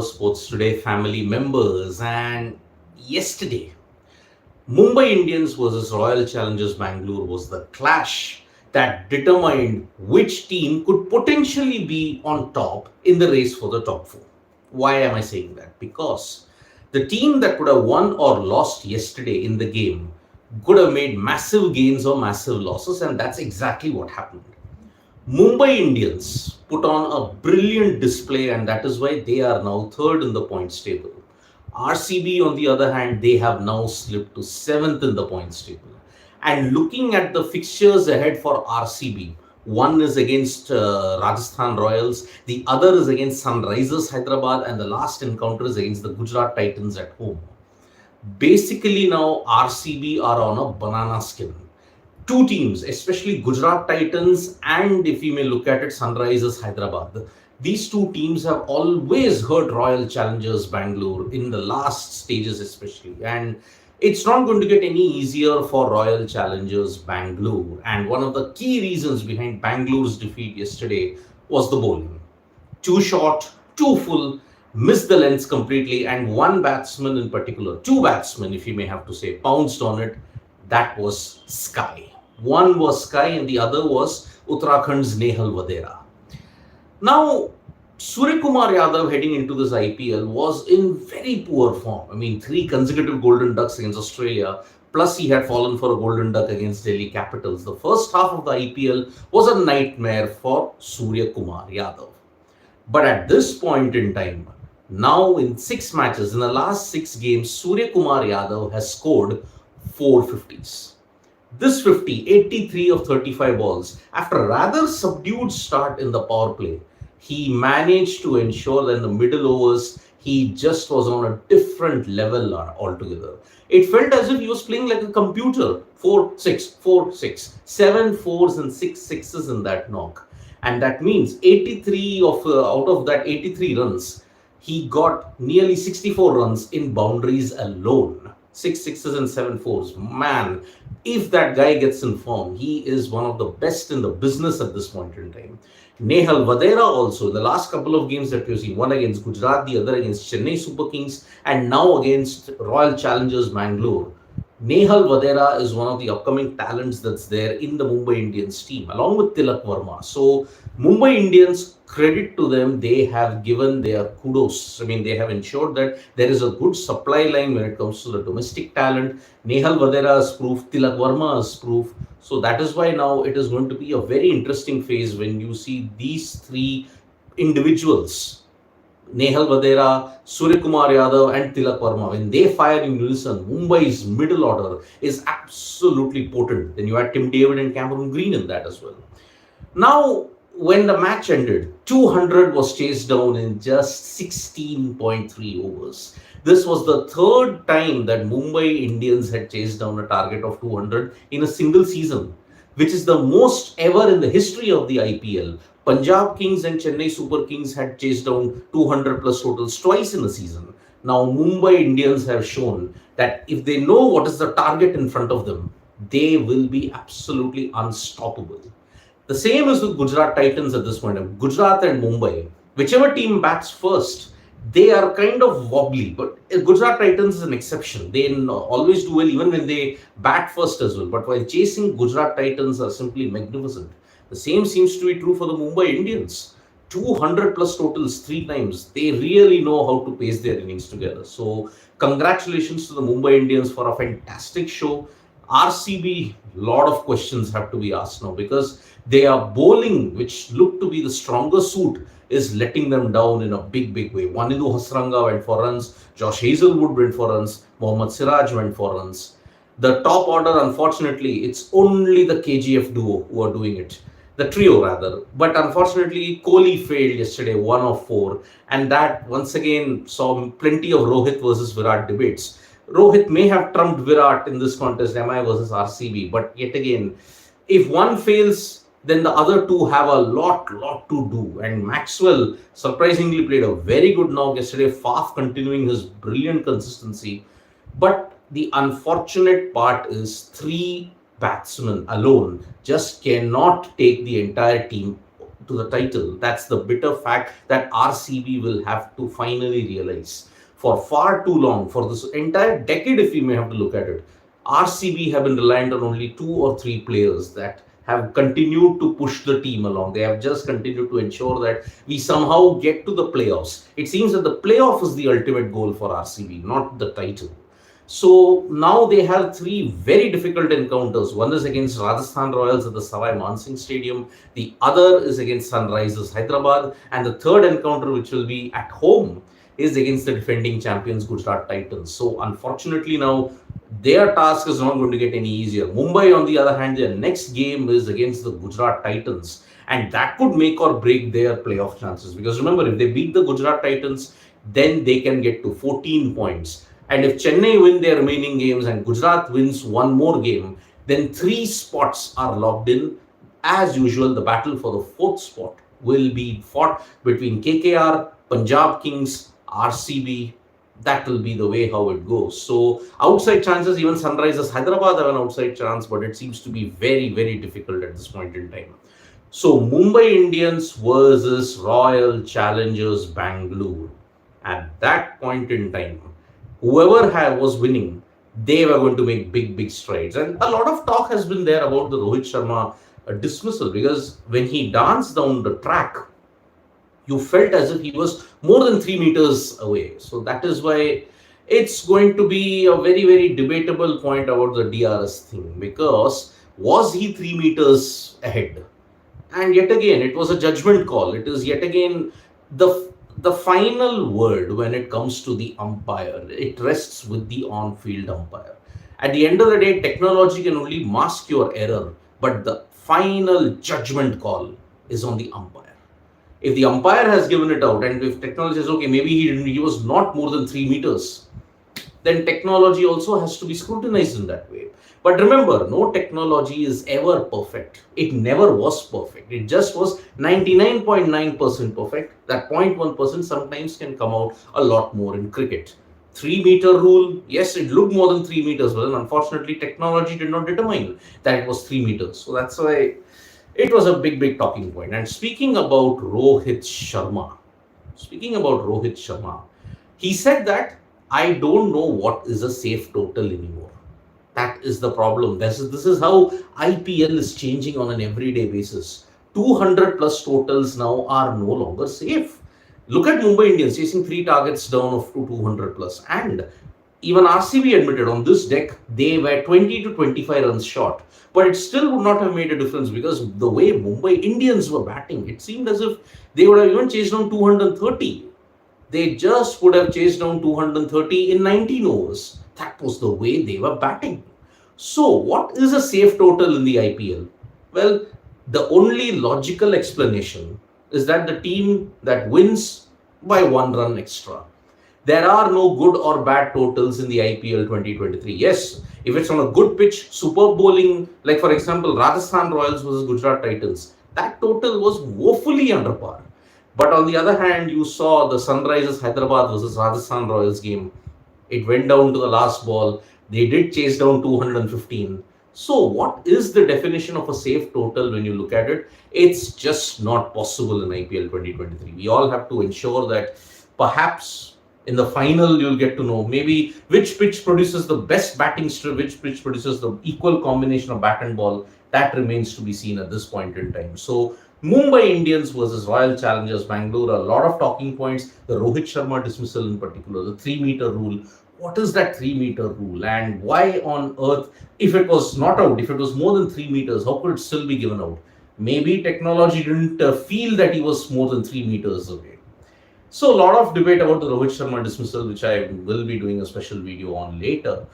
Sports Today family members. And yesterday, Mumbai Indians versus Royal Challengers Bangalore was the clash that determined which team could potentially be on top in the race for the top four. Why am I saying that? Because the team that could have won or lost yesterday in the game could have made massive gains or massive losses, and that's exactly what happened. Mumbai Indians put on a brilliant display, and that is why they are now third in the points table. RCB, on the other hand, they have now slipped to seventh in the points table. And looking at the fixtures ahead for RCB, one is against Rajasthan Royals, the other is against Sunrisers Hyderabad, and the last encounter is against the Gujarat Titans at home. Basically, now RCB are on a banana skin. Two teams, especially Gujarat Titans and, if you may look at it, Sunrisers Hyderabad. These two teams have always hurt Royal Challengers Bangalore in the last stages, especially. And it's not going to get any easier for Royal Challengers Bangalore. And one of the key reasons behind Bangalore's defeat yesterday was the bowling. Too short, too full, missed the lengths completely, and one batsman in particular, two batsmen, if you may have to say, pounced on it. That was Sky. One was Sky and the other was Uttarakhand's Nehal Vadera. Now, Suryakumar Yadav heading into this IPL was in very poor form. I mean, 3 consecutive golden ducks against Australia, plus he had fallen for a golden duck against Delhi Capitals. The first half of the IPL was a nightmare for Suryakumar Yadav. But at this point in time, now in 6 matches, in the last 6 games, Suryakumar Yadav has scored 4 50s. This 50, 83 of 35 balls, after a rather subdued start in the power play, he managed to ensure that in the middle overs, he just was on a different level altogether. It felt as if he was playing like a computer. 4-6, 4-6, 7 fours and 6 sixes in that knock. And that means 83 out of that 83 runs, he got nearly 64 runs in boundaries alone. 6 sixes and 7 fours. Man, if that guy gets in form, he is one of the best in the business at this point in time. Nehal Vadera also, the last couple of games that we've seen, one against Gujarat, the other against Chennai Super Kings, and now against Royal Challengers Bangalore. Nehal Vadera is one of the upcoming talents that's there in the Mumbai Indians team, along with Tilak Verma. So, Mumbai Indians, credit to them, they have given their kudos. I mean, they have ensured that there is a good supply line when it comes to the domestic talent. Nehal Vadera is proof, Tilak Verma is proof. So, that is why now it is going to be a very interesting phase when you see these 3 individuals, Nehal Vadera, Suryakumar Yadav and Tilak Verma, when they fire in unison, Mumbai's middle order is absolutely potent. Then you had Tim David and Cameron Green in that as well. Now, when the match ended, 200 was chased down in just 16.3 overs. This was the 3rd time that Mumbai Indians had chased down a target of 200 in a single season, which is the most ever in the history of the IPL. Punjab Kings and Chennai Super Kings had chased down 200 plus totals twice in a season. Now Mumbai Indians have shown that if they know what is the target in front of them, they will be absolutely unstoppable. The same is with Gujarat Titans at this point. Gujarat and Mumbai, whichever team bats first, they are kind of wobbly. But Gujarat Titans is an exception. They always do well even when they bat first as well. But while chasing, Gujarat Titans are simply magnificent. The same seems to be true for the Mumbai Indians. 200 plus totals 3 times. They really know how to pace their innings together. So, congratulations to the Mumbai Indians for a fantastic show. RCB, lot of questions have to be asked now because they are bowling, which look to be the stronger suit, is letting them down in a big, big way. Wanindu Hasranga went for runs. Josh Hazelwood went for runs. Mohammad Siraj went for runs. The top order, unfortunately, it's only the KGF duo who are doing it. The trio rather. But unfortunately, Kohli failed yesterday, 1 of 4. And that once again saw plenty of Rohit versus Virat debates. Rohit may have trumped Virat in this contest, MI versus RCB. But yet again, if one fails, then the other two have a lot to do. And Maxwell surprisingly played a very good knock yesterday, Faf continuing his brilliant consistency. But the unfortunate part is 3 batsmen alone just cannot take the entire team to the title. That's the bitter fact that RCB will have to finally realize. For far too long, for this entire decade, if we may have to look at it, RCB have been reliant on only 2 or 3 players that have continued to push the team along. They have just continued to ensure that we somehow get to the playoffs. It seems that the playoff is the ultimate goal for RCB, not the title. So now they have 3 very difficult encounters. One is against Rajasthan Royals at the Savai Mansingh Stadium. The other is against Sunrisers Hyderabad. And the third encounter, which will be at home, is against the defending champions Gujarat Titans. So unfortunately now their task is not going to get any easier. Mumbai, on the other hand, their next game is against the Gujarat Titans. And that could make or break their playoff chances. Because remember, if they beat the Gujarat Titans, then they can get to 14 points. And if Chennai win their remaining games and Gujarat wins one more game, then 3 spots are locked in. As usual, the battle for the 4th spot will be fought between KKR, Punjab Kings, RCB. That will be the way how it goes. So outside chances, even Sunrisers Hyderabad have an outside chance, but it seems to be very, very difficult at this point in time. So Mumbai Indians versus Royal Challengers Bangalore. At that point in time, whoever was winning, they were going to make big, big strides. And a lot of talk has been there about the Rohit Sharma dismissal, because when he danced down the track, you felt as if he was more than 3 meters away. So that is why it's going to be a very, very debatable point about the DRS thing, because was he 3 meters ahead? And yet again, it was a judgment call. It is yet again the final word when it comes to the umpire. It rests with the on-field umpire. At the end of the day, technology can only mask your error, but the final judgment call is on the umpire. If the umpire has given it out, and if technology says, okay, maybe he was not more than 3 meters, then technology also has to be scrutinized in that way. But remember, no technology is ever perfect. It never was perfect. It just was 99.9% perfect. That 0.1% sometimes can come out a lot more in cricket. 3-meter rule, yes, it looked more than 3 meters, but then unfortunately technology did not determine that it was 3 meters. So that's why it was a big, big talking point. And speaking about Rohit Sharma, he said that I don't know what is a safe total anymore. That is the problem. This is how IPL is changing on an everyday basis. 200 plus totals now are no longer safe. Look at Mumbai Indians chasing 3 targets down of 200 plus. And even RCB admitted on this deck, they were 20 to 25 runs short. But it still would not have made a difference, because the way Mumbai Indians were batting, it seemed as if they would have even chased down 230. They just would have chased down 230 in 19 overs. That was the way they were batting. So what is a safe total in the IPL? Well, the only logical explanation is that the team that wins by 1 run extra. There are no good or bad totals in the IPL 2023. Yes, if it's on a good pitch, superb bowling, like for example, Rajasthan Royals versus Gujarat Titans, that total was woefully under par. But on the other hand, you saw the Sunrisers Hyderabad versus Rajasthan Royals game. It went down to the last ball. They did chase down 215. So what is the definition of a safe total when you look at it? It's just not possible in IPL 2023. We all have to ensure that perhaps in the final you'll get to know maybe which pitch produces the best batting strip, which pitch produces the equal combination of bat and ball. That remains to be seen at this point in time. So Mumbai Indians versus Royal Challengers Bangalore, a lot of talking points. The Rohit Sharma dismissal in particular, the 3-meter rule. What is that 3-meter rule, and why on earth, if it was not out, if it was more than 3 meters, how could it still be given out? Maybe technology didn't feel that he was more than 3 meters away. So a lot of debate about the Rohit Sharma dismissal, which I will be doing a special video on later.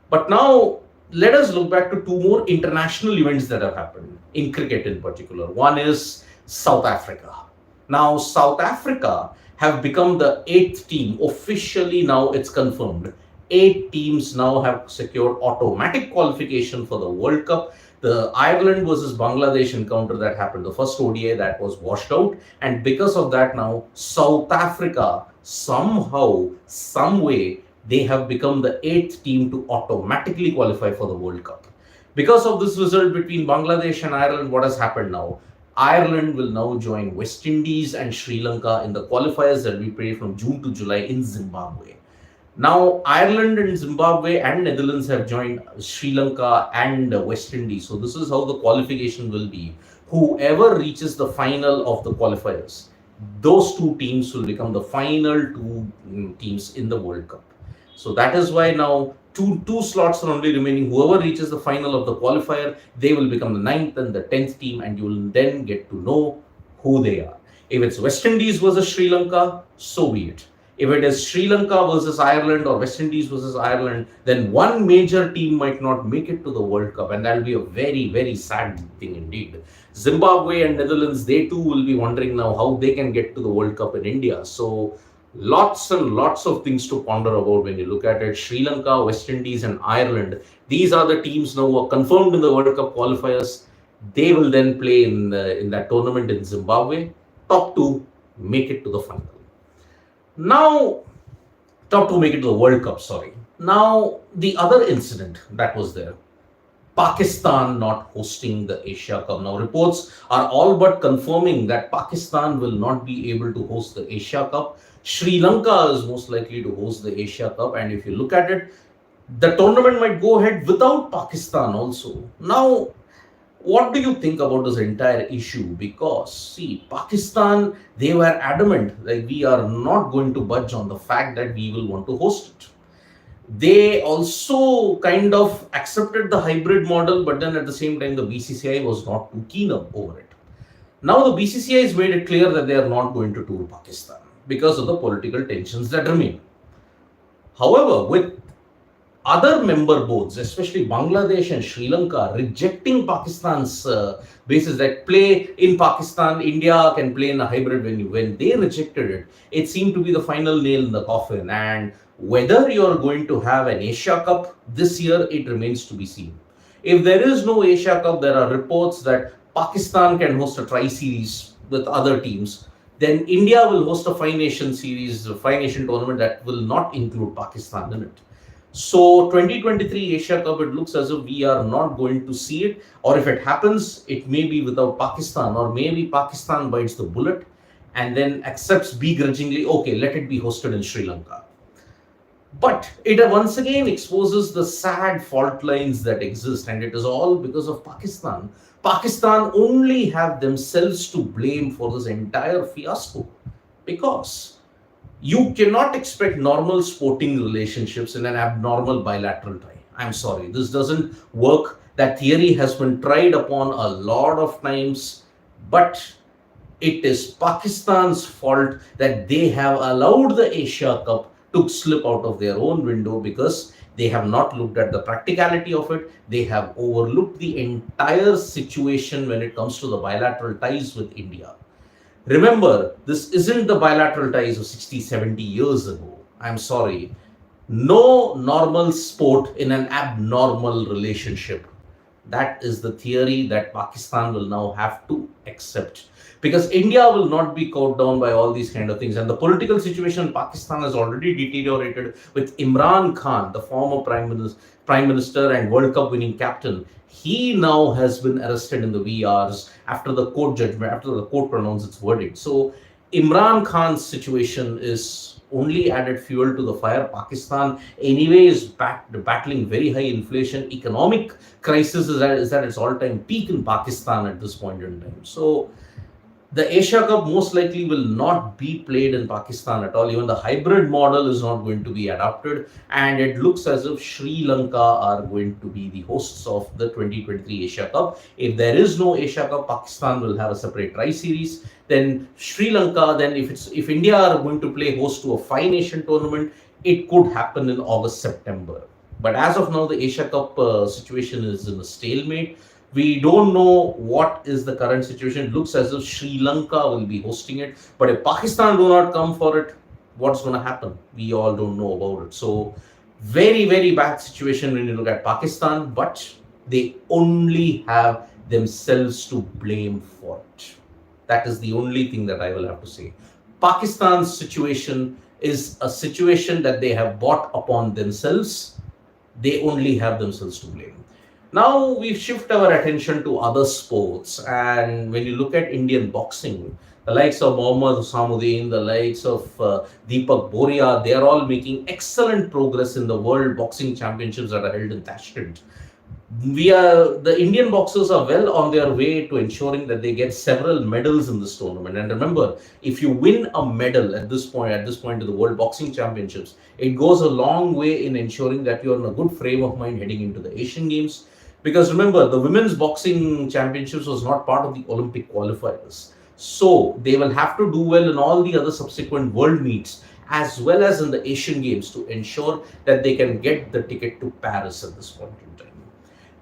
But now let us look back to 2 more international events that have happened in cricket in particular. One is South Africa. Now South Africa have become the 8th team. Officially now it's confirmed. 8 teams now have secured automatic qualification for the World Cup. The Ireland versus Bangladesh encounter that happened, the first ODI, that was washed out. And because of that now, South Africa, somehow, some way, they have become the 8th team to automatically qualify for the World Cup. Because of this result between Bangladesh and Ireland, what has happened now? Ireland will now join West Indies and Sri Lanka in the qualifiers that we play from June to July in Zimbabwe. Now, Ireland and Zimbabwe and Netherlands have joined Sri Lanka and West Indies. So, this is how the qualification will be. Whoever reaches the final of the qualifiers, those two teams will become the final two teams in the World Cup. So, that is why now two slots are only remaining. Whoever reaches the final of the qualifier, they will become the 9th and the 10th team, and you will then get to know who they are. If it's West Indies versus Sri Lanka, so be it. If it is Sri Lanka versus Ireland or West Indies versus Ireland, then one major team might not make it to the World Cup, and that will be a very, very sad thing indeed. Zimbabwe and Netherlands, they too will be wondering now how they can get to the World Cup in India. So, lots and lots of things to ponder about when you look at it. Sri Lanka, West Indies, and Ireland, these are the teams now who are confirmed in the World Cup qualifiers. They will then play in that tournament in Zimbabwe. Top two make it to the final. Now, top two make it to the World Cup, sorry. Now, the other incident that was there, Pakistan not hosting the Asia Cup. Now, reports are all but confirming that Pakistan will not be able to host the Asia Cup. Sri Lanka is most likely to host the Asia Cup, and if you look at it, the tournament might go ahead without Pakistan also. Now, what do you think about this entire issue? Because, see, Pakistan, they were adamant, like, we are not going to budge on the fact that we will want to host it. They also kind of accepted the hybrid model, but then at the same time, the BCCI was not too keen over it. Now, the BCCI has made it clear that they are not going to tour Pakistan because of the political tensions that remain. However, with other member boards, especially Bangladesh and Sri Lanka, rejecting Pakistan's basis that play in Pakistan, India can play in a hybrid venue. When they rejected it, it seemed to be the final nail in the coffin. And whether you're going to have an Asia Cup this year, it remains to be seen. If there is no Asia Cup, there are reports that Pakistan can host a tri-series with other teams. Then India will host a five-nation series, a five-nation tournament that will not include Pakistan in it. So 2023 Asia Cup, it looks as if we are not going to see it, or if it happens, it may be without Pakistan, or maybe Pakistan bites the bullet and then accepts begrudgingly, okay, let it be hosted in Sri Lanka. But it once again exposes the sad fault lines that exist, and it is all because of Pakistan. Pakistan only have themselves to blame for this entire fiasco, because you cannot expect normal sporting relationships in an abnormal bilateral tie. I'm sorry, this doesn't work. That theory has been tried upon a lot of times, but it is Pakistan's fault that they have allowed the Asia Cup to slip out of their own window, because they have not looked at the practicality of it. They have overlooked the entire situation when it comes to the bilateral ties with India. Remember, this isn't the bilateral ties of 60, 70 years ago. I'm sorry. No normal sport in an abnormal relationship. That is the theory that Pakistan will now have to accept, because India will not be caught down by all these kind of things. And the political situation in Pakistan has already deteriorated with Imran Khan, the former Prime Minister and World Cup winning captain. He now has been arrested in the VRs after the court judgment, after the court pronounced its verdict. So Imran Khan's situation is only added fuel to the fire. Pakistan anyway is battling very high inflation. Economic crisis is at its all-time peak in Pakistan at this point in time. So the Asia Cup most likely will not be played in Pakistan at all. Even the hybrid model is not going to be adopted. And it looks as if Sri Lanka are going to be the hosts of the 2023 Asia Cup. If there is no Asia Cup, Pakistan will have a separate tri-series. Then Sri Lanka, then if India are going to play host to a five-nation tournament, it could happen in August, September. But as of now, the Asia Cup situation is in a stalemate. We don't know what is the current situation. It looks as if Sri Lanka will be hosting it. But if Pakistan do not come for it, what's going to happen? We all don't know about it. So very, very bad situation when you look at Pakistan, but they only have themselves to blame for it. That is the only thing that I will have to say. Pakistan's situation is a situation that they have brought upon themselves. They only have themselves to blame. Now we shift our attention to other sports, and when you look at Indian boxing, the likes of Mohammad Samuddin, the likes of Deepak Boria, they are all making excellent progress in the World Boxing Championships that are held in Tashkent. The Indian boxers are well on their way to ensuring that they get several medals in this tournament. And remember, if you win a medal at this point of the World Boxing Championships, it goes a long way in ensuring that you're in a good frame of mind heading into the Asian Games. Because remember, the women's boxing championships was not part of the Olympic qualifiers. So they will have to do well in all the other subsequent world meets as well as in the Asian Games to ensure that they can get the ticket to Paris at this point in time.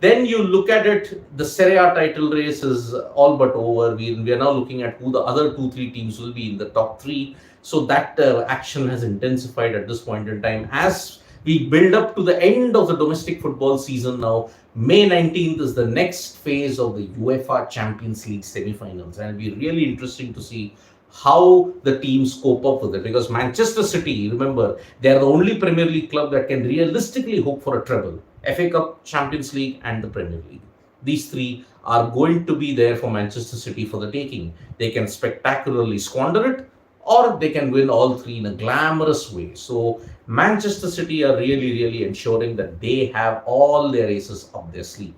Then you look at it, the Serie A title race is all but over. We are now looking at who the other 2-3 teams will be in the top three. So that action has intensified at this point in time. As we build up to the end of the domestic football season now, May 19th is the next phase of the UEFA Champions League semi-finals. And it'll be really interesting to see how the teams cope up with it, because Manchester City, remember, they're the only Premier League club that can realistically hope for a treble: FA Cup, Champions League, and the Premier League. These three are going to be there for Manchester City for the taking. They can spectacularly squander it, or they can win all three in a glamorous way. So Manchester City are really ensuring that they have all their aces up their sleeve.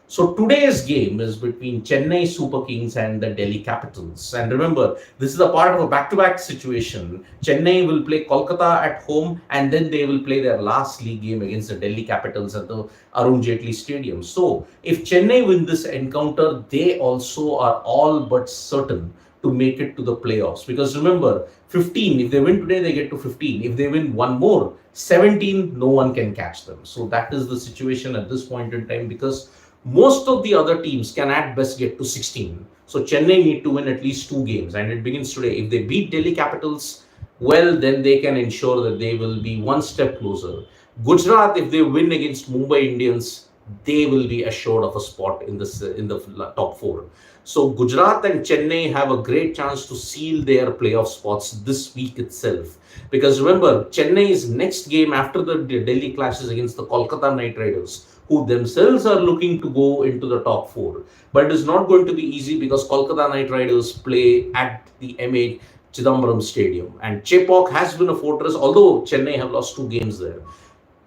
So today's game is between Chennai Super Kings and the Delhi Capitals. And remember, this is a part of a back-to-back situation. Chennai will play Kolkata at home, and then they will play their last league game against the Delhi Capitals at the Arun Jaitley Stadium. So if Chennai win this encounter, they also are all but certain to make it to the playoffs. Because remember, 15, if they win today, they get to 15. If they win one more, 17, no one can catch them. So that is the situation at this point in time, because most of the other teams can at best get to 16. So Chennai need to win at least 2 games, and it begins today. If they beat Delhi Capitals, well, then they can ensure that they will be one step closer. Gujarat, if they win against Mumbai Indians, they will be assured of a spot in the top four. So Gujarat and Chennai have a great chance to seal their playoff spots this week itself. Because remember, Chennai's next game after the Delhi clashes against the Kolkata Knight Riders, who themselves are looking to go into the top four. But it is not going to be easy, because Kolkata Knight Riders play at the MA Chidambaram Stadium. And Chepauk has been a fortress, although Chennai have lost 2 games there.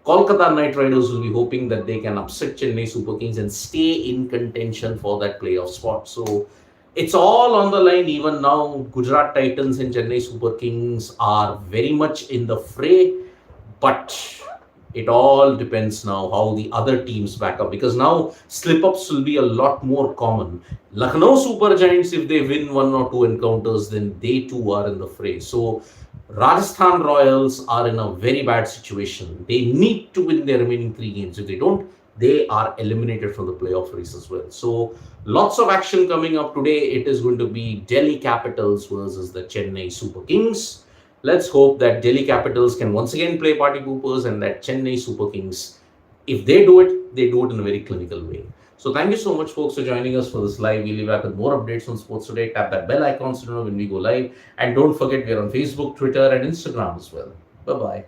Kolkata Knight Riders will be hoping that they can upset Chennai Super Kings and stay in contention for that playoff spot. So it's all on the line even now. Gujarat Titans and Chennai Super Kings are very much in the fray, but it all depends now how the other teams back up, because now slip-ups will be a lot more common. Lucknow Super Giants, if they win 1 or 2 encounters, then they too are in the fray. So Rajasthan Royals are in a very bad situation. They need to win their remaining 3 games. If they don't, they are eliminated from the playoff race as well. So lots of action coming up today. It is going to be Delhi Capitals versus the Chennai Super Kings. Let's hope that Delhi Capitals can once again play party poopers, and that Chennai Super Kings, if they do it in a very clinical way. So thank you so much, folks, for joining us for this live. We'll be back with more updates on sports today. Tap that bell icon so you know when we go live. And don't forget, we're on Facebook, Twitter, and Instagram as well. Bye-bye.